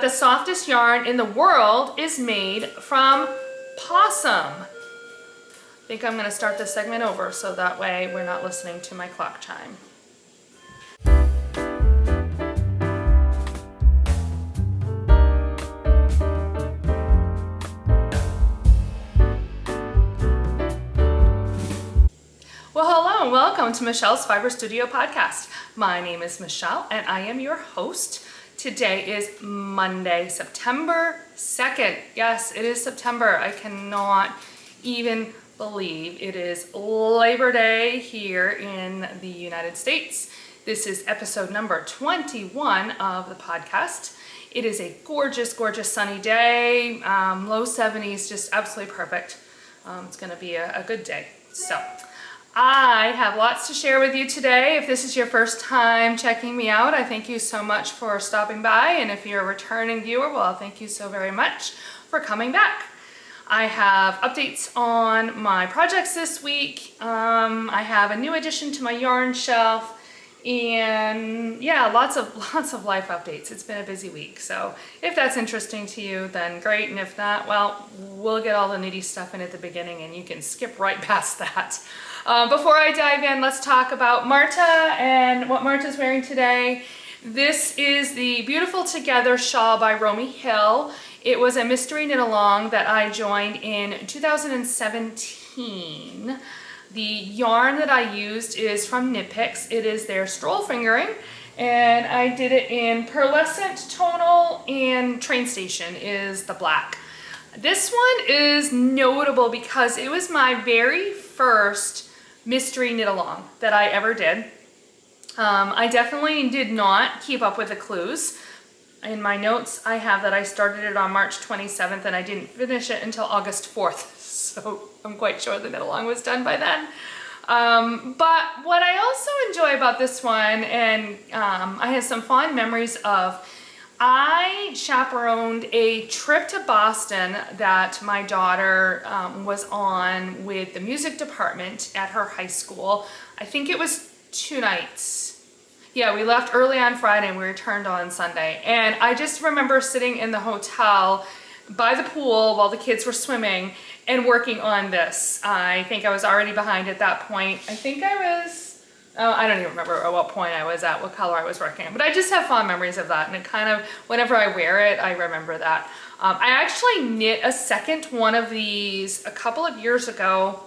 The softest yarn in the world is made from possum. I think I'm going to start this segment over so that way we're not listening to my clock chime. Well, hello and welcome to Michelle's Fiber Studio podcast. My name is Michelle and I am your host. Today is Monday, September 2nd. Yes, it is September. I cannot even believe it is Labor Day here in the United States. This is episode number 21 of the podcast. It is a gorgeous, gorgeous sunny day. Low 70s, just absolutely perfect. It's going to be a good day. So I have lots to share with you today. If this is your first time checking me out, I thank you so much for stopping by. And if you're a returning viewer, well, thank you so very much for coming back. I have updates on my projects this week. I have a new addition to my yarn shelf. And yeah, lots of life updates. It's been a busy week. So if that's interesting to you, then great. And if not, well, we'll get all the nitty stuff in at the beginning and you can skip right past that. Before I dive in, let's talk about Marta and what Marta's wearing today. This is the Beautiful Together shawl by Romi Hill. It was a mystery knit along that I joined in 2017. The yarn that I used is from Knit Picks. It is their stroll fingering, and I did it in pearlescent, tonal, and train station is the black. This one is notable because it was my very first mystery knit along that I ever did. I definitely did not keep up with the clues. In my notes, I have that I started it on March 27th and I didn't finish it until August 4th. So I'm quite sure the knit along was done by then. But what I also enjoy about this one, and I have some fond memories of, I chaperoned a trip to Boston that my daughter was on with the music department at her high school. I think it was 2 nights. Yeah, we left early on Friday and we returned on Sunday. And I just remember sitting in the hotel by the pool while the kids were swimming and working on this. I think I was already behind at that point. I think I was... I don't even remember at what point I was at, what color I was working on, but I just have fond memories of that, and it kind of, whenever I wear it, I remember that. I actually knit a second one of these a couple of years ago,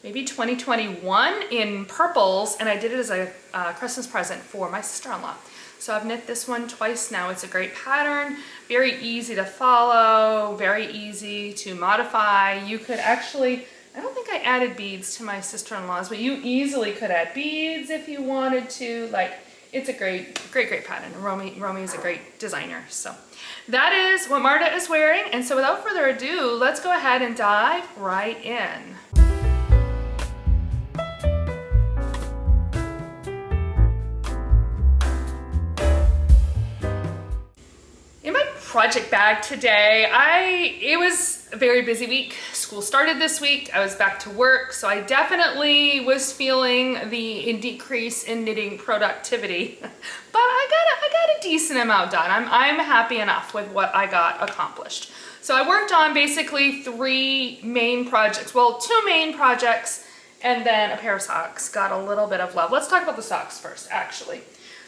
maybe 2021, in purples, and I did it as a Christmas present for my sister-in-law. So I've knit this one twice now. It's a great pattern, very easy to follow, very easy to modify. You could actually... I don't think I added beads to my sister-in-law's, but you easily could add beads if you wanted to. Like, it's a great pattern. Romi is a great designer. So that is what Marta is wearing. And so without further ado, let's go ahead and dive right in. In my project bag today, it was a very busy week. School started this week. I was back to work, so I definitely was feeling the decrease in knitting productivity. But I got a decent amount done. I'm happy enough with what I got accomplished. So I worked on basically 3 main projects. Well, 2 main projects and then a pair of socks. Got a little bit of love. Let's talk about the socks first, actually.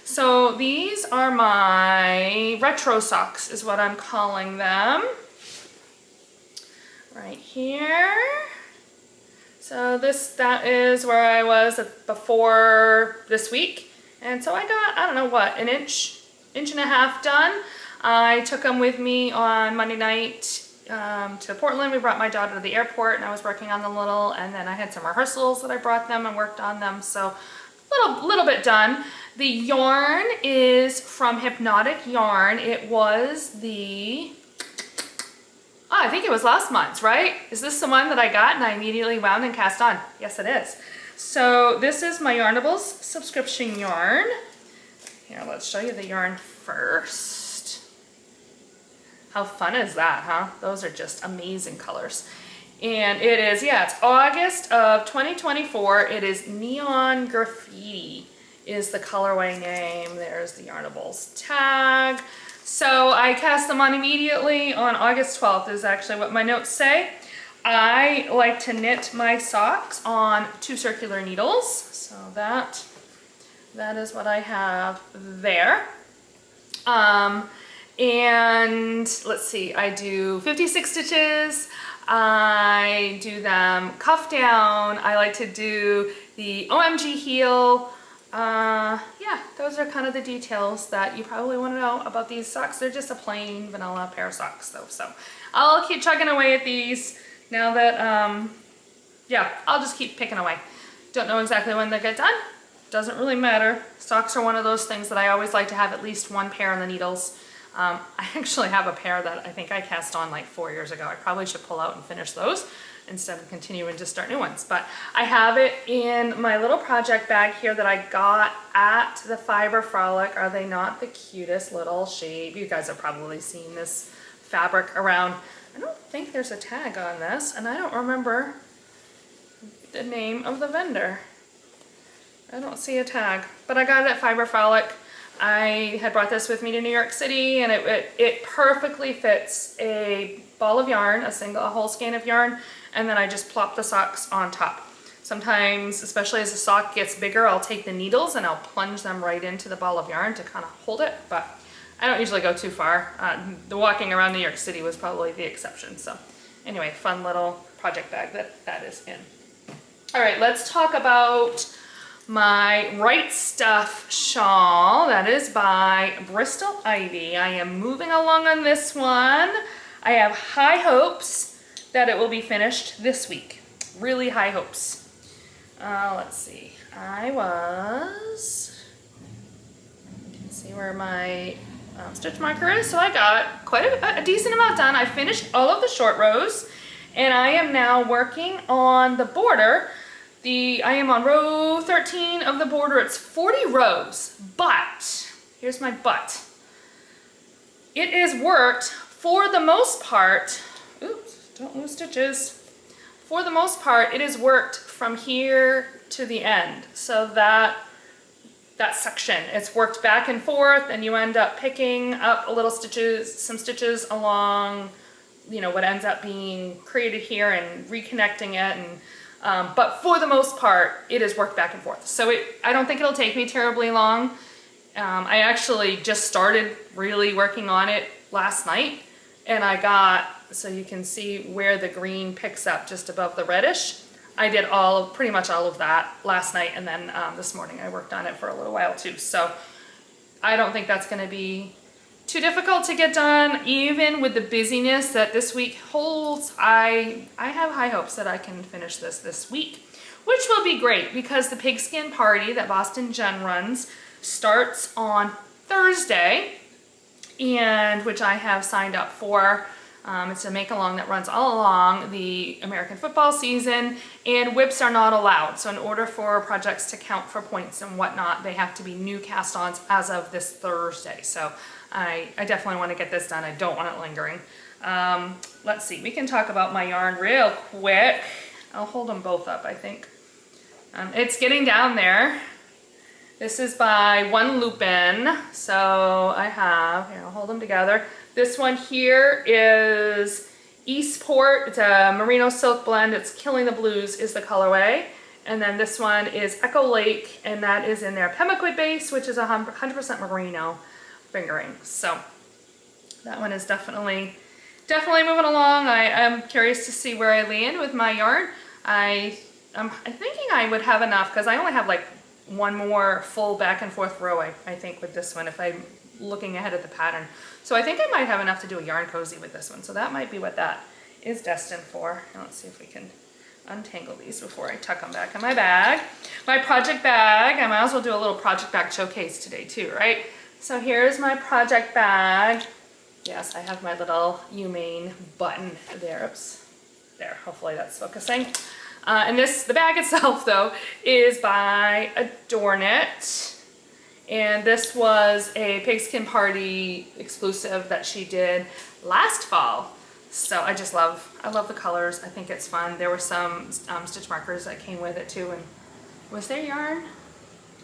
So these are my retro socks is what I'm calling them. Right here. So that is where I was before this week. And so I got, I don't know what, an inch and a half done. I took them with me on Monday night to Portland. We brought my daughter to the airport and I was working on them a little, and then I had some rehearsals that I brought them and worked on them. So little bit done. The yarn is from Hypnotic yarn. It was the... I think it was last month's, right? Is this the one that I got and I immediately wound and cast on? Yes, it is. So this is my Yarnables subscription yarn. Here, let's show you the yarn first. How fun is that, huh? Those are just amazing colors. And it is, yeah, it's August of 2024. It is Neon Graffiti is the colorway name. There's the Yarnables tag. So I cast them on immediately on August 12th is actually what my notes say. I like to knit my socks on 2 circular needles. So that is what I have there. And let's see, I do 56 stitches. I do them cuff down. I like to do the OMG heel. Yeah, those are kind of the details that you probably want to know about these socks. They're just a plain vanilla pair of socks though. So I'll keep chugging away at these now that, yeah, I'll just keep picking away. Don't know exactly when they get done. Doesn't really matter. Socks are one of those things that I always like to have at least one pair on the needles. I actually have a pair that I think I cast on like 4 years ago. I probably should pull out and finish those instead of continuing to start new ones. But I have it in my little project bag here that I got at the Fiber Frolic. Are they not the cutest little shape? You guys have probably seen this fabric around. I don't think there's a tag on this, and I don't remember the name of the vendor. I don't see a tag, but I got it at Fiber Frolic. I had brought this with me to New York City, and it perfectly fits a ball of yarn, a whole skein of yarn, and then I just plop the socks on top. Sometimes, especially as the sock gets bigger, I'll take the needles and I'll plunge them right into the ball of yarn to kind of hold it, but I don't usually go too far. The walking around New York City was probably the exception. So anyway, fun little project bag that is in. All right, let's talk about my Right Stuff shawl. That is by Bristol Ivy. I am moving along on this one. I have high hopes that it will be finished this week. Really high hopes. Let's see. Let's see where my stitch marker is. So I got quite a decent amount done. I finished all of the short rows, and I am now working on the border. I am on row 13 of the border. It's 40 rows, but here's my but. It is worked for the most part. Oops, don't lose stitches. For the most part, it is worked from here to the end. So that section, it's worked back and forth, and you end up picking up some stitches along, what ends up being created here and reconnecting it. But for the most part, it is worked back and forth. So I don't think it'll take me terribly long. I actually just started really working on it last night, and so you can see where the green picks up just above the reddish. I did pretty much all of that last night, and then this morning I worked on it for a little while too. So I don't think that's gonna be too difficult to get done, even with the busyness that this week holds. I have high hopes that I can finish this week, which will be great because the pigskin party that Boston Jen runs starts on Thursday, and which I have signed up for. It's a make-along that runs all along the American football season, and whips are not allowed. So in order for projects to count for points and whatnot, they have to be new cast-ons as of this Thursday. So I definitely want to get this done. I don't want it lingering. Let's see, we can talk about my yarn real quick. I'll hold them both up, I think. It's getting down there. This is by One Lupin. So here, I'll hold them together. This one here is Eastport. It's a merino silk blend. It's Killing the Blues is the colorway. And then this one is Echo Lake, and that is in their Pemaquid base, which is 100% merino fingering. So that one is definitely moving along. I am curious to see where I land with my yarn. I'm thinking I would have enough because I only have like one more full back and forth row, I think, with this one if I'm looking ahead at the pattern. So I think I might have enough to do a yarn cozy with this one. So that might be what that is destined for. Now let's see if we can untangle these before I tuck them back in my bag. My project bag, I might as well do a little project bag showcase today too, right? So here's my project bag. Yes, I have my little Humane button there. Oops, there, hopefully that's focusing. And the bag itself though is by Adornit. And this was a Pigskin Party exclusive that she did last fall. So I love the colors. I think it's fun. There were some stitch markers that came with it too. And was there yarn?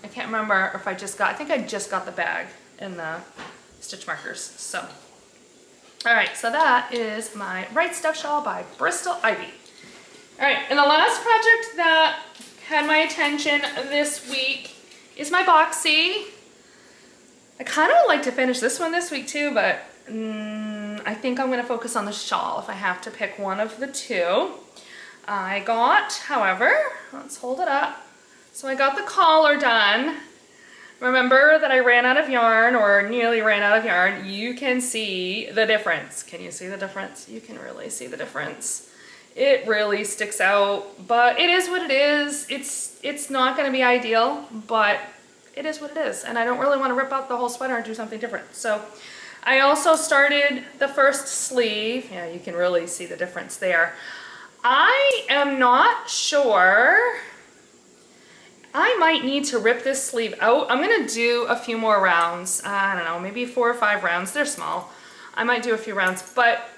I can't remember if I think I just got the bag in the stitch markers. So, all right, so that is my Right Stuff Shawl by Bristol Ivy. All right, and the last project that had my attention this week is my Boxy. I kind of like to finish this one this week too, but I think I'm gonna focus on the shawl if I have to pick one of the two. I got, however, let's hold it up. So I got the collar done. Remember that I ran out of yarn, or nearly ran out of yarn. You can see the difference. Can you see the difference? You can really see the difference. It really sticks out, but it is what it is. It's not gonna be ideal, but it is what it is. And I don't really wanna rip out the whole sweater and do something different. So I also started the first sleeve. Yeah, you can really see the difference there. I am not sure. I might need to rip this sleeve out. I'm gonna do a few more rounds. I don't know, maybe 4 or 5 rounds. They're small. I might do a few rounds, but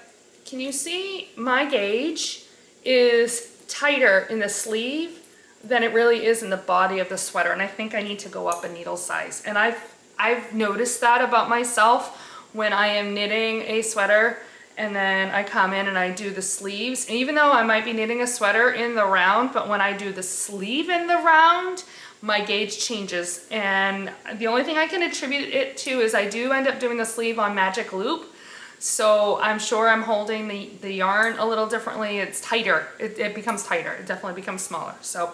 can you see my gauge is tighter in the sleeve than it really is in the body of the sweater, and I think I need to go up a needle size. And I've noticed that about myself when I am knitting a sweater and then I come in and I do the sleeves. And even though I might be knitting a sweater in the round, but when I do the sleeve in the round, my gauge changes. And the only thing I can attribute it to is I do end up doing the sleeve on magic loop. So I'm sure I'm holding the yarn a little differently. It's tighter. It becomes tighter. It definitely becomes smaller. So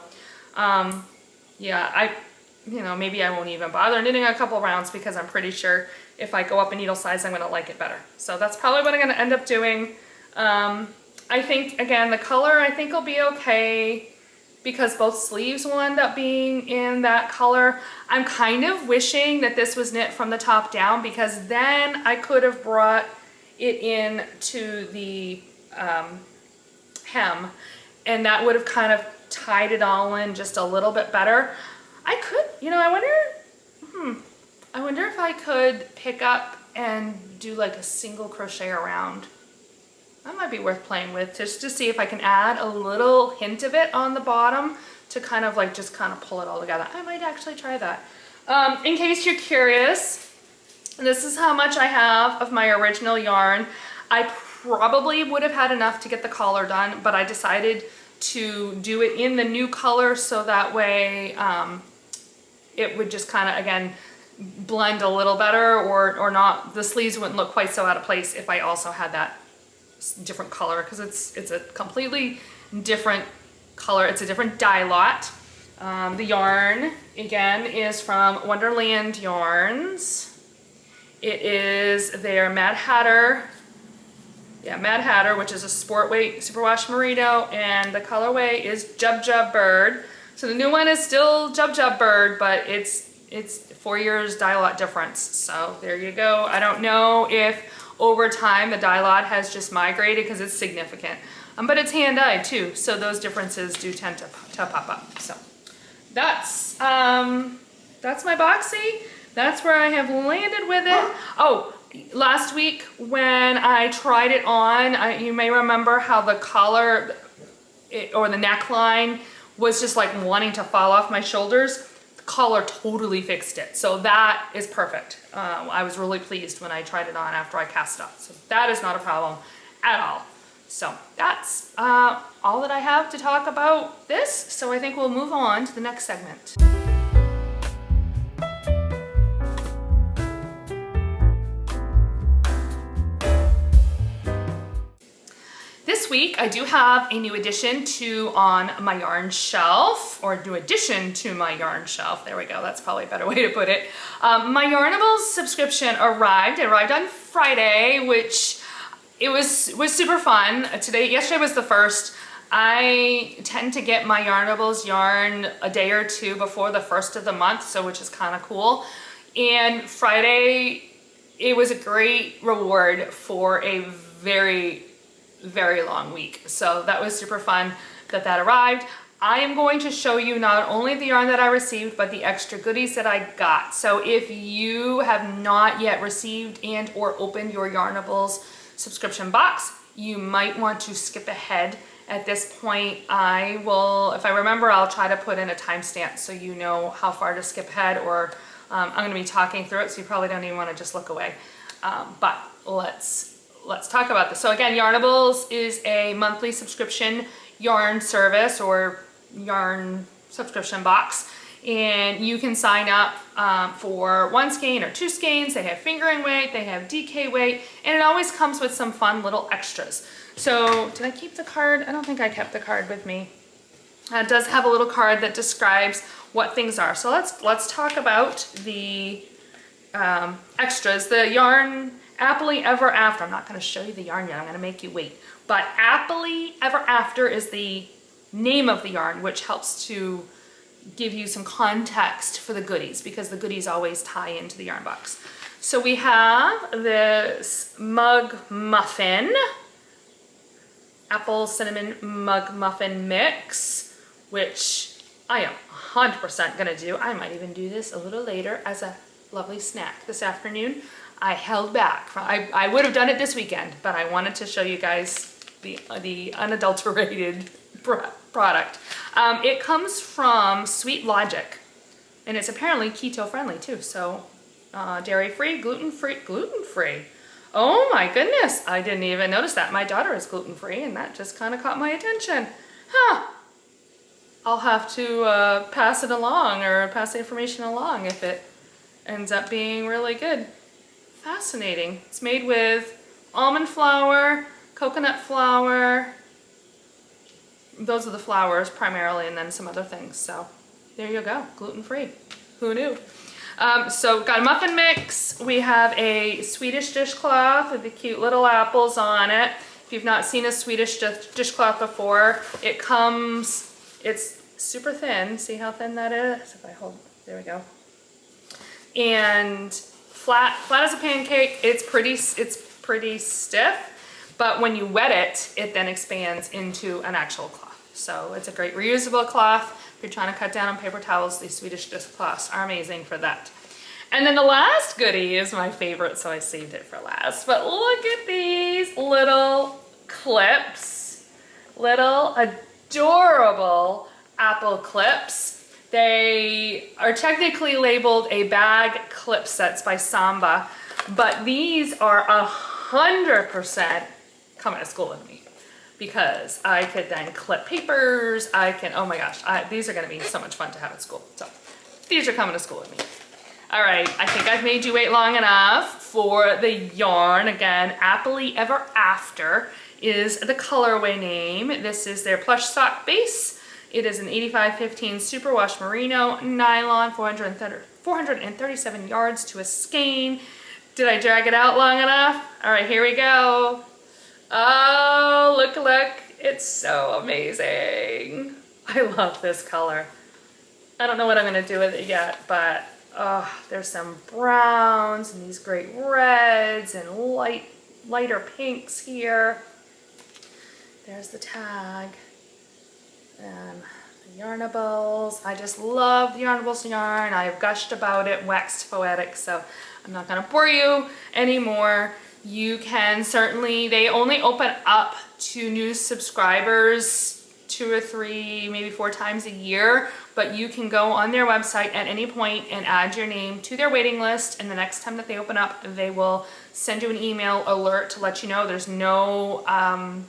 yeah, maybe I won't even bother knitting a couple rounds because I'm pretty sure if I go up a needle size, I'm gonna like it better. So that's probably what I'm gonna end up doing. I think, again, the color I think will be okay because both sleeves will end up being in that color. I'm kind of wishing that this was knit from the top down because then I could have brought it in to the hem, and that would have kind of tied it all in just a little bit better. I could, I wonder if I could pick up and do like a single crochet around. That might be worth playing with, just to see if I can add a little hint of it on the bottom to kind of like just kind of pull it all together. I might actually try that. In case you're curious, this is how much I have of my original yarn. I probably would have had enough to get the collar done, but I decided to do it in the new color so that way it would just kind of, again, blend a little better, or not, the sleeves wouldn't look quite so out of place if I also had that different color, because it's a completely different color. It's a different dye lot. The yarn, again, is from Wonderland Yarns. It is their Mad Hatter, Mad Hatter, which is a sport weight superwash merino, and the colorway is Jub Jub Bird. So the new one is still Jub Jub Bird, but it's 4 years dye lot difference. So there you go. I don't know if over time the dye lot has just migrated because it's significant. But it's hand dyed too, so those differences do tend to pop up. So that's my Boxy. That's where I have landed with it. Oh, last week when I tried it on, you may remember how the collar or the neckline was just like wanting to fall off my shoulders. The collar totally fixed it. So that is perfect. I was really pleased when I tried it on after I cast it off. So that is not a problem at all. So that's all that I have to talk about this. So I think we'll move on to the next segment. This week I do have a new addition on my yarn shelf, or new addition to my yarn shelf. There we go, that's probably a better way to put it. My Yarnables subscription arrived. It arrived on Friday, which it was super fun. Yesterday was the first. I tend to get my Yarnables yarn a day or two before the first of the month, so which is kind of cool. And Friday, it was a great reward for a very long week. So that was super fun that arrived. I am going to show you not only the yarn that I received, but the extra goodies that I got. So if you have not yet received and or opened your Yarnables subscription box, you might want to skip ahead at this point. I will, if I remember, I'll try to put in a timestamp so you know how far to skip ahead, or I'm going to be talking through it, so you probably don't even want to just look away. But let's talk about this. So again, Yarnables is a monthly subscription yarn service or yarn subscription box. And you can sign up for 1 skein or 2 skeins. They have fingering weight, they have DK weight, and it always comes with some fun little extras. So did I keep the card? I don't think I kept the card with me. It does have a little card that describes what things are. So let's talk about the extras. The yarn Happily Ever After. I'm not going to show you the yarn yet. I'm going to make you wait. But Happily Ever After is the name of the yarn, which helps to give you some context for the goodies, because the goodies always tie into the yarn box. So we have this mug muffin, apple cinnamon mug muffin mix, which I am 100% gonna do. I might even do this a little later as a lovely snack this afternoon. I held back. I would have done it this weekend, but I wanted to show you guys the unadulterated product. It comes from Sweet Logic, and it's apparently keto friendly too. So dairy free, gluten free. Oh my goodness, I didn't even notice that. My daughter is gluten free, and that just kind of caught my attention. Huh. I'll have to pass it along, or pass the information along if it ends up being really good. Fascinating. It's made with almond flour, coconut flour. Those are the flours primarily, and then some other things. So there you go, gluten-free. Who knew? So got a muffin mix. We have a Swedish dishcloth with the cute little apples on it. If you've not seen a Swedish dishcloth before, it's super thin. See how thin that is? If I hold, there we go. And flat as a pancake. It's pretty stiff, but when you wet it, it then expands into an actual cloth. So it's a great reusable cloth. If you're trying to cut down on paper towels, these Swedish dishcloths are amazing for that. And then the last goodie is my favorite, so I saved it for last. But look at these little clips, little adorable apple clips. They are technically labeled a bag clip sets by Samba, but these are 100% coming to school with me, because I could then clip papers. Oh my gosh, these are gonna be so much fun to have at school. So these are coming to school with me. All right, I think I've made you wait long enough for the yarn. Again, Happily Ever After is the colorway name. This is their plush sock base. It is an 85-15 superwash merino nylon, 437 yards to a skein. Did I drag it out long enough? All right, here we go. Oh, look, it's so amazing. I love this color. I don't know what I'm gonna do with it yet, but oh, there's some browns and these great reds and lighter pinks here. There's the tag. And the Yarnables. I just love the Yarnables yarn. I've gushed about it, waxed poetic, so I'm not gonna bore you anymore. You can certainly, they only open up to new subscribers 2 or 3, maybe 4 times a year, but you can go on their website at any point and add your name to their waiting list, and the next time that they open up, they will send you an email alert to let you know. There's no, oh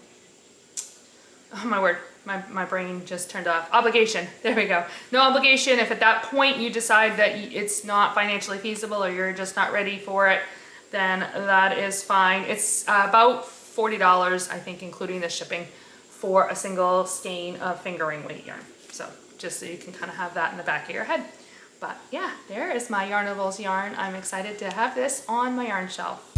my word, my brain just turned off. Obligation, there we go. No obligation. If at that point you decide that it's not financially feasible or you're just not ready for it, then that is fine. It's about $40, I think, including the shipping, for a single skein of fingering weight yarn. So just so you can kind of have that in the back of your head. But yeah, there is my Yarnables yarn. I'm excited to have this on my yarn shelf.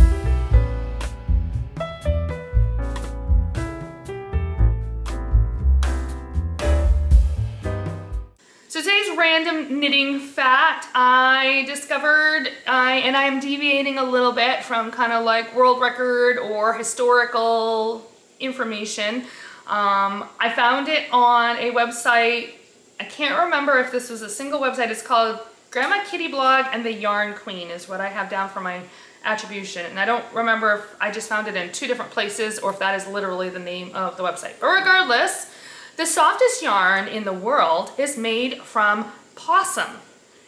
So today's random knitting fact, I discovered, and I am deviating a little bit from kind of like world record or historical information. I found it on a website. I can't remember if this was a single website. It's called Grandma Kitty Blog and the Yarn Queen is what I have down for my attribution. And I don't remember if I just found it in 2 different places or if that is literally the name of the website. But regardless, the softest yarn in the world is made from possum.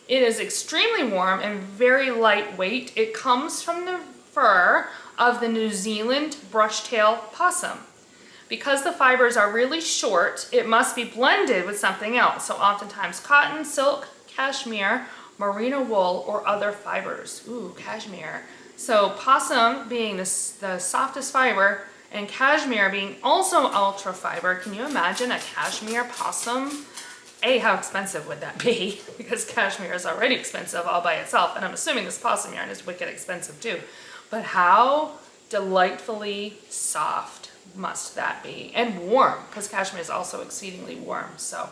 It is extremely warm and very lightweight. It comes from the fur of the New Zealand brush-tail possum. Because the fibers are really short, it must be blended with something else. So oftentimes cotton, silk, cashmere, merino wool, or other fibers. Ooh, cashmere. So possum being the softest fiber and cashmere being also ultra fiber. Can you imagine a cashmere possum? A, how expensive would that be? Because cashmere is already expensive all by itself, and I'm assuming this possum yarn is wicked expensive too. But how delightfully soft must that be? And warm, because cashmere is also exceedingly warm. So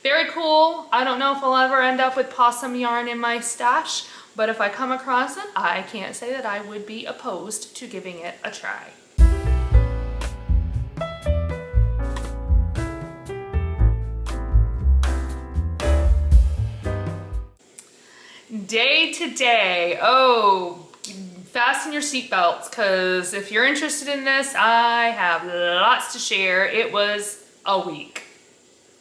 very cool. I don't know if I'll ever end up with possum yarn in my stash, but if I come across it, I can't say that I would be opposed to giving it a try. Day to day. Oh, fasten your seatbelts, because if you're interested in this, I have lots to share. It was a week.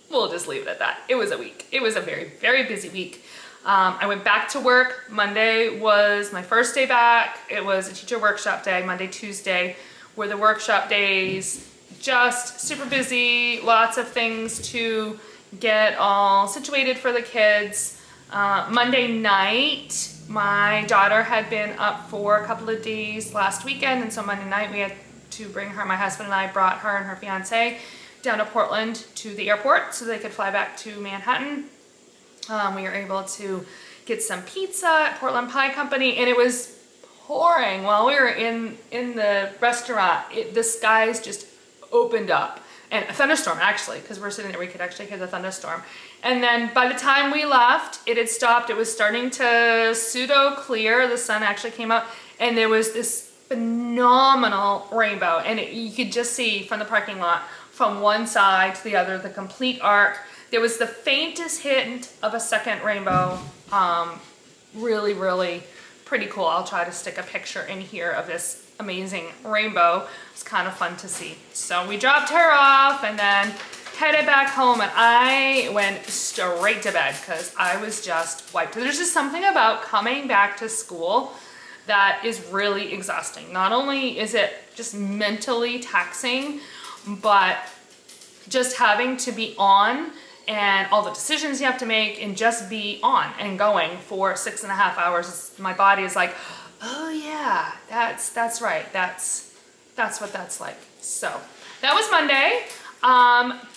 We'll just leave it at that. It was a week. It was a very, very busy week. I went back to work. Monday was my first day back. It was a teacher workshop day. Monday, Tuesday were the workshop days. Just super busy. Lots of things to get all situated for the kids. Monday night, my daughter had been up for a couple of days last weekend, and so Monday night we had to bring her, my husband and I brought her and her fiance down to Portland to the airport so they could fly back to Manhattan. We were able to get some pizza at Portland Pie Company, and it was pouring while we were in the restaurant. The skies just opened up. And a thunderstorm, actually, because we're sitting there, we could actually hear the thunderstorm. And then by the time we left, it had stopped. It was starting to pseudo clear. The sun actually came out, and there was this phenomenal rainbow. And you could just see from the parking lot, from one side to the other, the complete arc. There was the faintest hint of a second rainbow. Really, really pretty cool. I'll try to stick a picture in here of this amazing rainbow. It's kind of fun to see. So we dropped her off and then headed back home, and I went straight to bed because I was just wiped. There's just something about coming back to school that is really exhausting. Not only is it just mentally taxing, but just having to be on and all the decisions you have to make and just be on and going for 6.5 hours. My body is like, oh yeah, that's right. That's what that's like. So that was Monday.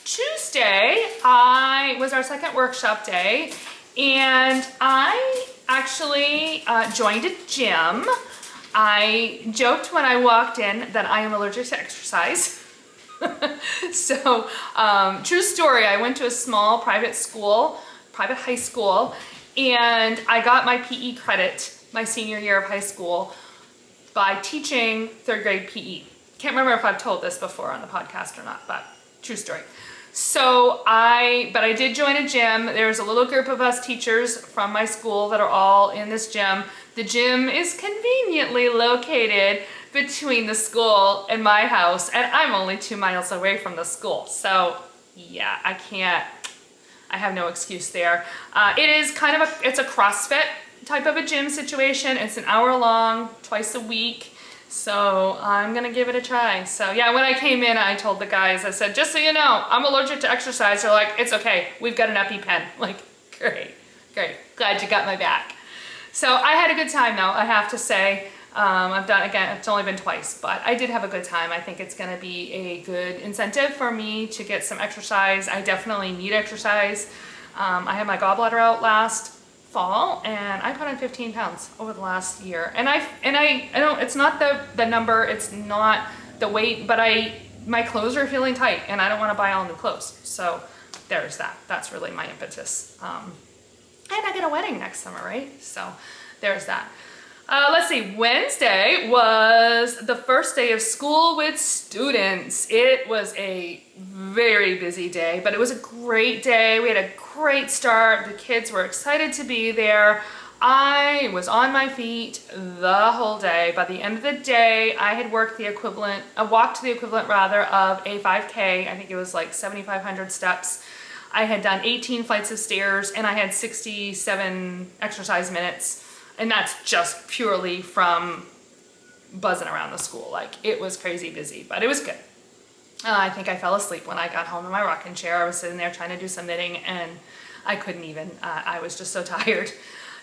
Tuesday, was our second workshop day, and I actually joined a gym. I joked when I walked in that I am allergic to exercise. So, true story, I went to a small private high school, and I got my PE credit my senior year of high school by teaching third grade PE. Can't remember if I've told this before on the podcast or not, but true story. So I did join a gym. There's a little group of us teachers from my school that are all in this gym. The gym is conveniently located between the school and my house, and I'm only 2 miles away from the school. So yeah, I have no excuse there. It is kind of it's a CrossFit type of a gym situation. It's an hour long, twice a week. So I'm gonna give it a try. So yeah, when I came in, I told the guys, I said, just so you know, I'm allergic to exercise. They're like, it's okay, we've got an EpiPen. Like, great, glad you got my back. So I had a good time though, I have to say. I've done, again, it's only been twice, but I did have a good time. I think it's gonna be a good incentive for me to get some exercise. I definitely need exercise. I had my gallbladder out last fall, and I put on 15 pounds over the last year. And I don't, it's not the number, it's not the weight, but my clothes are feeling tight, and I don't want to buy all new clothes. So there's that. That's really my impetus. And I get a wedding next summer, right? So there's that. Let's see, Wednesday was the first day of school with students. It was a very busy day, but it was a great day. We had a great start. The kids were excited to be there. I was on my feet the whole day. By the end of the day, I had walked the equivalent of a 5K. I think it was like 7,500 steps. I had done 18 flights of stairs, and I had 67 exercise minutes. And that's just purely from buzzing around the school. Like, it was crazy busy, but it was good. I think I fell asleep when I got home in my rocking chair. I was sitting there trying to do some knitting and I couldn't even, I was just so tired.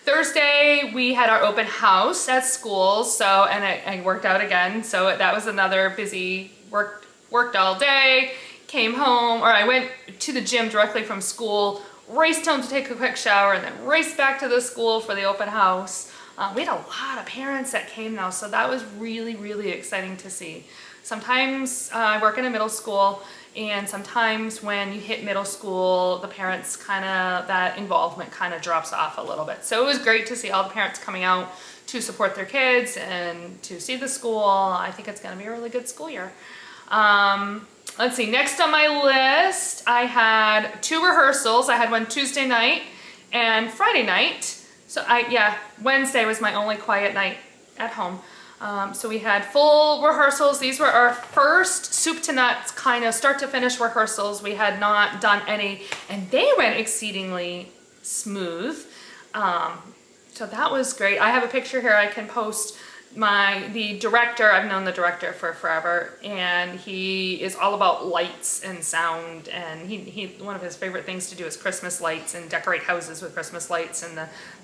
Thursday, we had our open house at school, so, and I worked out again, so that was another busy, worked all day, came home, or I went to the gym directly from school, raced home to take a quick shower, and then raced back to the school for the open house. We had a lot of parents that came though, so that was really, really exciting to see. Sometimes I work in a middle school, and sometimes when you hit middle school, the parents that involvement kind of drops off a little bit. So it was great to see all the parents coming out to support their kids and to see the school. I think it's gonna be a really good school year. Let's see, next on my list, I had 2 rehearsals. I had one Tuesday night and Friday night. So Wednesday was my only quiet night at home. So we had full rehearsals. These were our first soup to nuts kind of start to finish rehearsals. We had not done any, and they went exceedingly smooth. So that was great. I have a picture here I can post. The director, I've known the director for forever, and he is all about lights and sound, and one of his favorite things to do is Christmas lights and decorate houses with Christmas lights and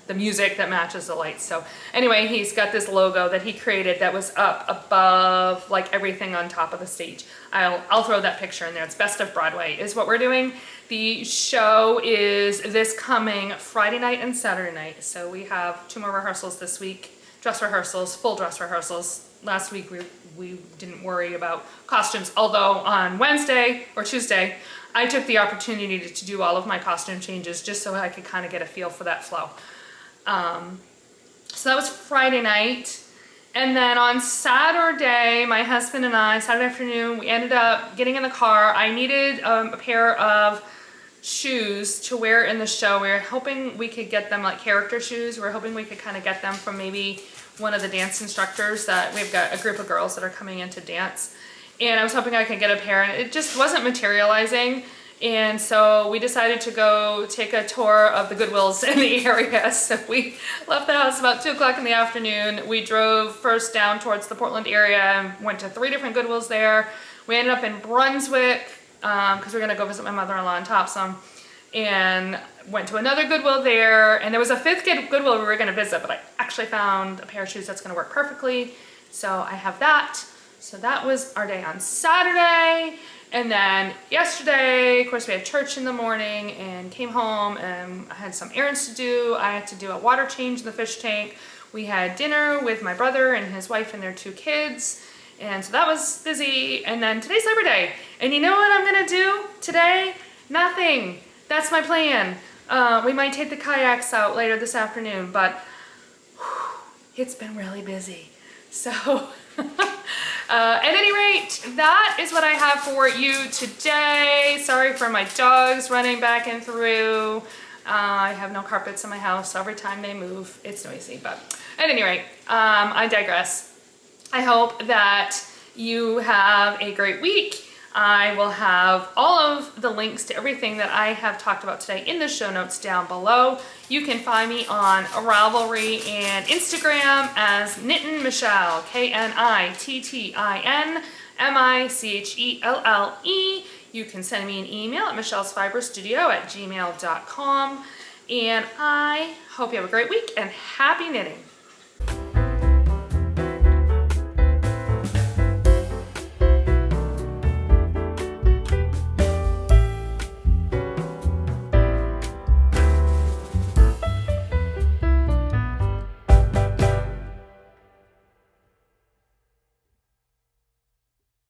the music that matches the lights. So anyway, he's got this logo that he created that was up above like everything on top of the stage. I'll throw that picture in there. It's Best of Broadway is what we're doing. The show is this coming Friday night and Saturday night. So we have 2 more rehearsals this week. Dress rehearsals, full dress rehearsals. Last week we didn't worry about costumes, although on Wednesday or Tuesday, I took the opportunity to do all of my costume changes just so I could kind of get a feel for that flow. So that was Friday night. And then on Saturday, my husband and I, Saturday afternoon, we ended up getting in the car. I needed a pair of shoes to wear in the show. We were hoping we could get them like character shoes. We were hoping we could kind of get them from maybe one of the dance instructors that we've got a group of girls that are coming in to dance. And I was hoping I could get a pair, and it just wasn't materializing. And so we decided to go take a tour of the Goodwills in the area. So we left the house about 2 o'clock in the afternoon. We drove first down towards the Portland area and went to 3 different Goodwills there. We ended up in Brunswick because we're gonna go visit my mother-in-law in Topsom, and went to another Goodwill there. And there was a 5th Goodwill we were gonna visit, but I actually found a pair of shoes that's gonna work perfectly. So I have that. So that was our day on Saturday. And then yesterday, of course, we had church in the morning and came home and I had some errands to do. I had to do a water change in the fish tank. We had dinner with my brother and his wife and their 2 kids. And so that was busy. And then today's Labor Day. And you know what I'm gonna do today? Nothing. That's my plan. We might take the kayaks out later this afternoon, but it's been really busy. So at any rate, that is what I have for you today. Sorry for my dogs running back and through. I have no carpets in my house, so every time they move, it's noisy. But at any rate, I digress. I hope that you have a great week. I will have all of the links to everything that I have talked about today in the show notes down below. You can find me on Ravelry and Instagram as Knittin' Michelle, KNITTINMICHELLE. You can send me an email at michellesfiberstudio@gmail.com. And I hope you have a great week and happy knitting.